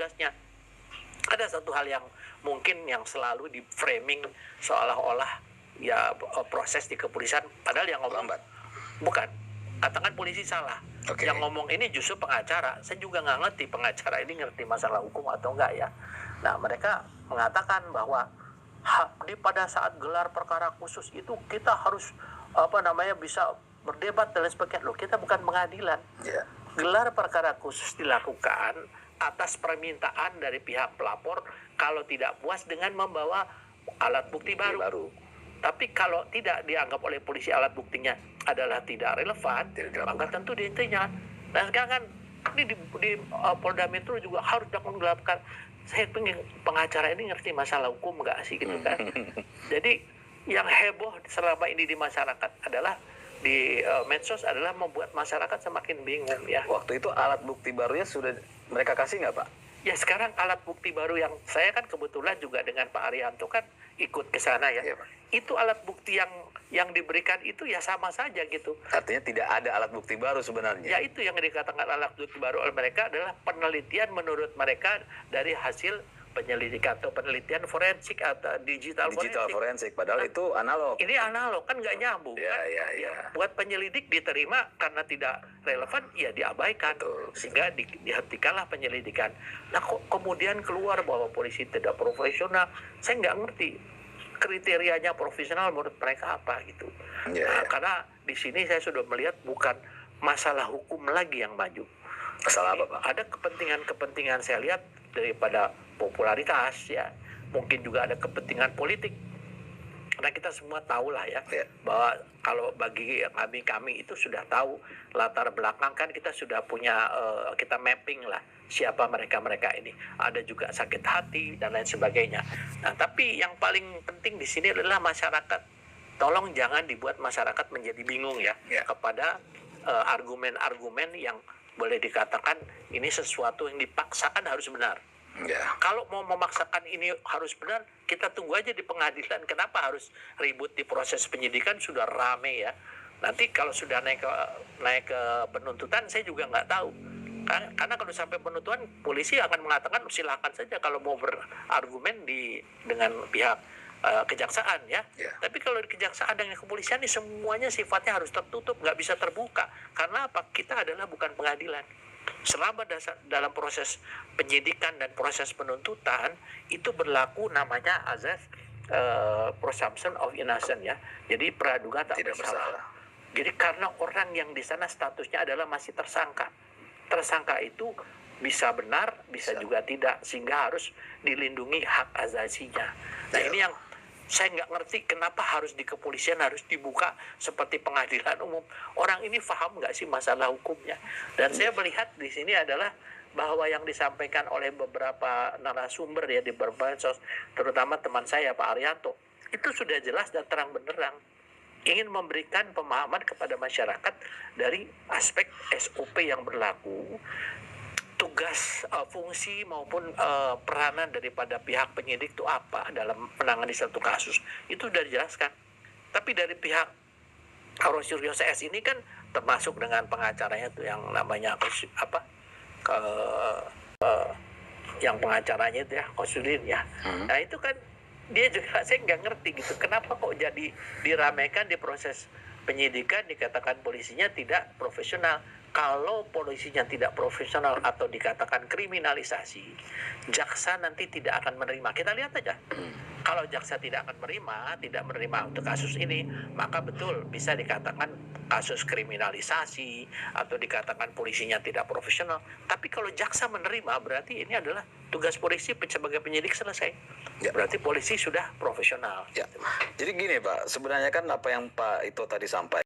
tugasnya. Ada satu hal yang mungkin yang selalu di framing seolah-olah ya proses di kepolisian, padahal yang ngomong bukan, katakan polisi salah. Yang ngomong ini justru pengacara. Saya juga nggak ngerti pengacara ini ngerti masalah hukum atau enggak ya. Nah, mereka mengatakan bahwa pada saat gelar perkara khusus itu kita harus bisa berdebat dan lain sebagainya. Loh, kita bukan pengadilan. Gelar perkara khusus dilakukan atas permintaan dari pihak pelapor kalau tidak puas dengan membawa alat bukti baru. Tapi kalau tidak dianggap oleh polisi alat buktinya adalah tidak relevan, maka tentu dihentikan. Nah, sekarang kan ini di Polda Metro juga harus dilakukan. Saya pengen pengacara ini ngerti masalah hukum nggak sih gitu kan? Jadi yang heboh selama ini di masyarakat adalah di medsos adalah membuat masyarakat semakin bingung ya. Waktu itu alat bukti barunya sudah mereka kasih nggak Pak? Ya sekarang alat bukti baru yang saya kan kebetulan juga dengan Pak Arianto kan ikut ke sana ya. Iya, Pak. Itu alat bukti yang diberikan itu ya sama saja gitu. Artinya tidak ada alat bukti baru sebenarnya. Ya itu yang dikatakan alat bukti baru oleh mereka adalah penelitian menurut mereka dari hasil penyelidikan atau penelitian forensik atau digital forensik. Padahal itu analog. Ini analog kan nggak nyambung kan? Ya. Buat penyelidik diterima karena tidak relevan ya diabaikan. Betul. Sehingga dihentikanlah penyelidikan. Nah kok kemudian keluar bahwa polisi tidak profesional? Saya nggak ngerti kriterianya profesional menurut mereka apa gitu. Karena di sini saya sudah melihat bukan masalah hukum lagi yang maju. Masalah apa Pak? Ada kepentingan saya lihat daripada popularitas ya, mungkin juga ada kepentingan politik. Karena kita semua tahu lah ya, bahwa kalau bagi kami itu sudah tahu latar belakang kan kita sudah punya kita mapping lah siapa mereka ini. Ada juga sakit hati dan lain sebagainya. Nah, tapi yang paling penting di sini adalah masyarakat. Tolong jangan dibuat masyarakat menjadi bingung ya. Kepada argumen-argumen yang boleh dikatakan ini sesuatu yang dipaksakan harus benar. Kalau mau memaksakan ini harus benar, kita tunggu aja di pengadilan. Kenapa harus ribut di proses penyidikan? Sudah rame ya. Nanti kalau sudah naik ke penuntutan, saya juga nggak tahu. Karena kalau sampai penuntutan, polisi akan mengatakan silakan saja kalau mau berargumen dengan pihak kejaksaan ya. Tapi kalau di kejaksaan dan kepolisian ini semuanya sifatnya harus tertutup, nggak bisa terbuka. Karena apa? Kita adalah bukan pengadilan. Selama dalam proses penyidikan dan proses penuntutan itu berlaku namanya azas presumption of innocence ya. Jadi praduga tak bersalah. Jadi karena orang yang di sana statusnya adalah masih tersangka. Tersangka itu bisa benar, bisa juga tidak, sehingga harus dilindungi hak azasinya. Nah ini yang saya nggak ngerti kenapa harus di kepolisian harus dibuka seperti pengadilan umum. Orang ini paham nggak sih masalah hukumnya? Dan saya melihat di sini adalah bahwa yang disampaikan oleh beberapa narasumber ya di berbagai terutama teman saya Pak Arianto, itu sudah jelas dan terang benderang ingin memberikan pemahaman kepada masyarakat dari aspek SOP yang berlaku, tugas, fungsi maupun peranan daripada pihak penyidik itu apa dalam menangani satu kasus itu sudah dijelaskan. Tapi dari pihak Rosiryo CS ini kan termasuk dengan pengacaranya itu yang namanya yang pengacaranya itu ya Kosulin ya. Nah itu kan dia juga saya nggak ngerti gitu kenapa kok jadi diramaikan di proses penyidikan dikatakan polisinya tidak profesional. Kalau polisinya tidak profesional atau dikatakan kriminalisasi, jaksa nanti tidak akan menerima. Kita lihat aja. Kalau jaksa tidak akan tidak menerima untuk kasus ini, maka betul bisa dikatakan kasus kriminalisasi atau dikatakan polisinya tidak profesional. Tapi kalau jaksa menerima, berarti ini adalah tugas polisi sebagai penyidik selesai. Berarti polisi sudah profesional. Jadi gini Pak, sebenarnya kan apa yang Pak Ito tadi sampaikan